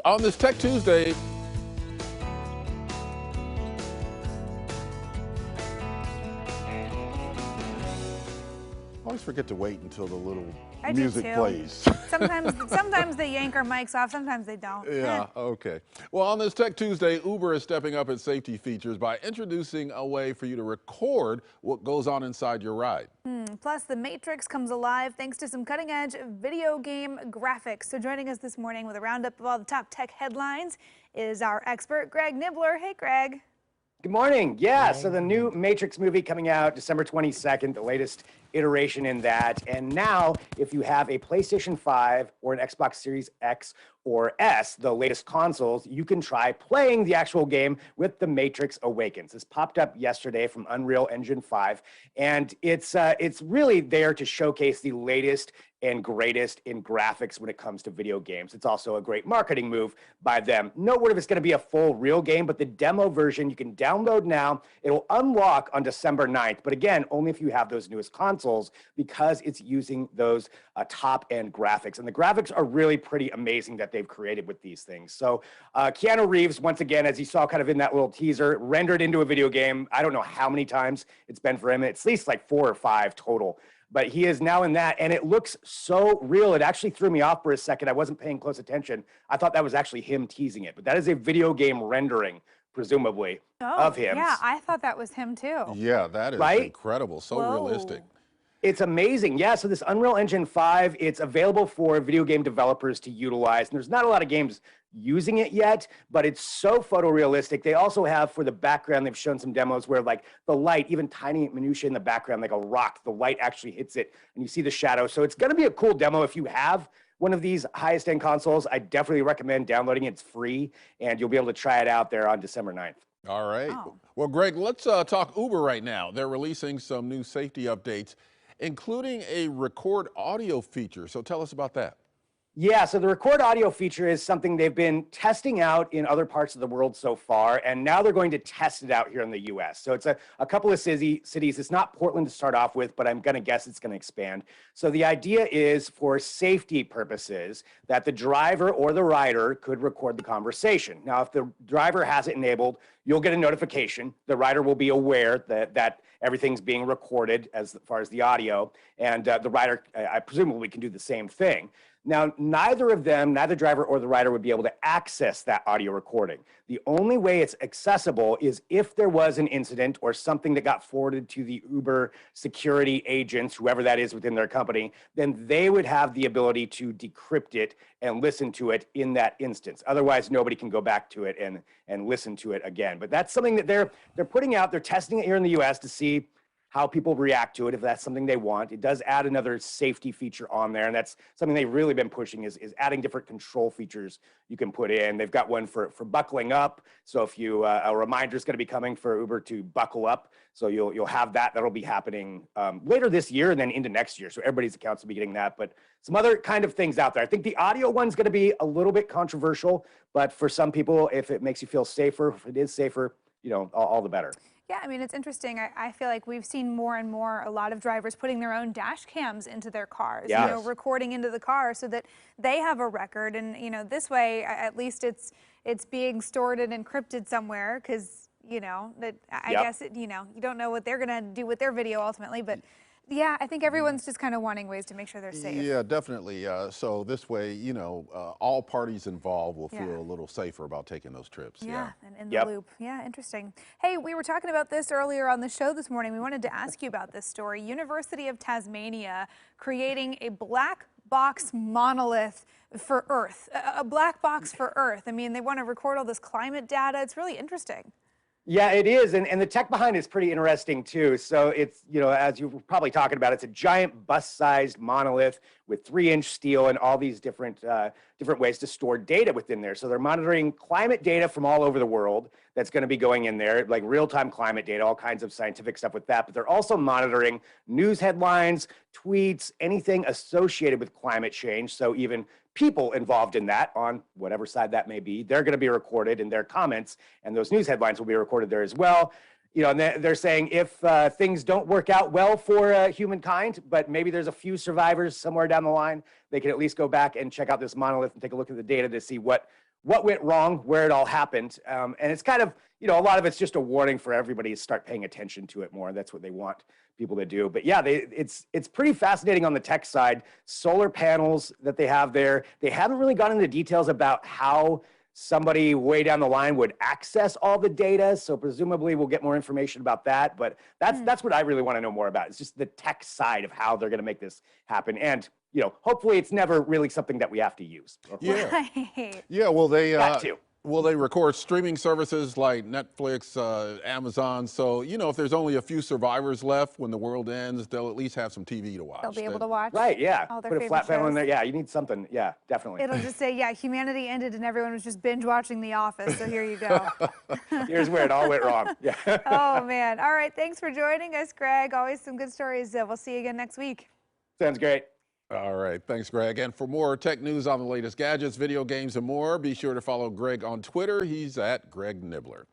On this Tech Tuesday, I always forget to wait until the little I do music too. plays. Sometimes they yank our mics off, sometimes they don't. Yeah, okay. Well, on this Tech Tuesday, Uber is stepping up its safety features by introducing a way for you to record what goes on inside your ride. Plus, the Matrix comes alive thanks to some cutting-edge video game graphics. So joining us this morning with a roundup of all the top tech headlines is our expert, Greg Nibbler. Hey, Greg. Good morning. Yeah, so the new Matrix movie coming out December 22nd, the latest iteration in that. And now, if you have a PlayStation 5 or an Xbox Series X or S, the latest consoles, you can try playing the actual game with The Matrix Awakens. This popped up yesterday from Unreal Engine 5, and it's really there to showcase the latest and greatest in graphics when it comes to video games. It's also a great marketing move by them. No word if it's going to be a full real game, but the demo version you can download now. It'll unlock on December 9th, but again, only if you have those newest consoles because it's using those top-end graphics. And the graphics are really pretty amazing that they've created with these things. So Keanu Reeves, once again, as you saw kind of in that little teaser, rendered into a video game. I don't know how many times it's been for him. It's at least like 4 or 5 total. But he is now in that, and it looks so real. It actually threw me off for a second. I wasn't paying close attention. I thought that was actually him teasing it, but that is a video game rendering, presumably, of him. Yeah, I thought that was him too. Yeah, that is Right? incredible. So realistic. It's amazing. Yeah, so this Unreal Engine 5, it's available for video game developers to utilize. And there's not a lot of games using it yet, but it's so photorealistic. They also have for the background, they've shown some demos where like the light, even tiny minutia in the background, like a rock, the light actually hits it and you see the shadow. So it's going to be a cool demo if you have one of these highest end consoles. I definitely recommend downloading it. It's free and you'll be able to try it out there on December 9th. All right. Oh. Well, Greg, let's talk Uber right now. They're releasing some new safety updates, including a record audio feature. So tell us about that. Yeah, so the record audio feature is something they've been testing out in other parts of the world so far, and now they're going to test it out here in the US. So it's a couple of cities. It's not Portland to start off with, but I'm going to guess it's going to expand. So the idea is for safety purposes that the driver or the rider could record the conversation. Now, if the driver has it enabled, you'll get a notification. The rider will be aware that everything's being recorded as far as the audio, and the rider, I presumably, can do the same thing. Now, neither of them, neither driver or the rider would be able to access that audio recording. The only way it's accessible is if there was an incident or something that got forwarded to the Uber security agents, whoever that is within their company, then they would have the ability to decrypt it and listen to it in that instance. Otherwise, nobody can go back to it and listen to it again. But that's something that they're putting out. They're testing it here in the US to see how people react to it, if that's something they want. It does add another safety feature on there, and that's something they've really been pushing is adding different control features you can put in. They've got one for buckling up, so if you, a reminder is gonna be coming for Uber to buckle up, so you'll have that. That'll be happening later this year and then into next year, so everybody's accounts will be getting that, but some other kind of things out there. I think the audio one's gonna be a little bit controversial, but for some people, if it makes you feel safer, if it is safer, you know, all the better. Yeah, I mean, it's interesting. I feel like we've seen more and more a lot of drivers putting their own dash cams into their cars, Yes. you know, recording into the car so that they have a record. And, you know, this way, at least it's being stored and encrypted somewhere because, you know, that I guess, you know, you don't know what they're going to do with their video ultimately. But yeah, I think everyone's just kind of wanting ways to make sure they're safe. Yeah, definitely. So this way, you know, all parties involved will feel Yeah. a little safer about taking those trips. Yeah, and in the loop. Yeah, interesting. Hey, we were talking about this earlier on the show this morning. We wanted to ask you about this story. University of Tasmania creating a black box monolith for Earth. A black box for Earth. I mean, they want to record all this climate data. It's really interesting. Yeah, it is, and the tech behind it is pretty interesting too. So it's, you know, as you were probably talking about, it's a giant bus-sized monolith with 3-inch steel and all these different ways to store data within there. So they're monitoring climate data from all over the world that's going to be going in there, like real-time climate data, all kinds of scientific stuff with that. But they're also monitoring news headlines, tweets, anything associated with climate change. So even people involved in that on whatever side that may be, they're going to be recorded in their comments, and those news headlines will be recorded there as well. You know, and they're saying if things don't work out well for humankind, but maybe there's a few survivors somewhere down the line, they can at least go back and check out this monolith and take a look at the data to see what what went wrong, where it all happened. And it's kind of, a lot of it's just a warning for everybody to start paying attention to it more. That's what they want people to do. But yeah, it's pretty fascinating on the tech side. Solar panels that they have there. They haven't really gone into details about how somebody way down the line would access all the data. So presumably we'll get more information about that. But that's what I really want to know more about. It's just the tech side of how they're going to make this happen. And, hopefully it's never really something that we have to use. Yeah. Right. Yeah, well, That too. they record streaming services like Netflix, Amazon. So, if there's only a few survivors left when the world ends, they'll at least have some TV to watch. They'll be able to watch. Right, yeah. all their Put a flat favorite panel in there. shows. Yeah, you need something. Yeah, definitely. It'll just say, yeah, humanity ended and everyone was just binge watching The Office. So here you go. Here's where it all went wrong. Yeah. Oh, man. All right. Thanks for joining us, Greg. Always some good stories. We'll see you again next week. Sounds great. All right. Thanks, Greg. And for more tech news on the latest gadgets, video games, and more, be sure to follow Greg on Twitter. He's at Greg Nibbler.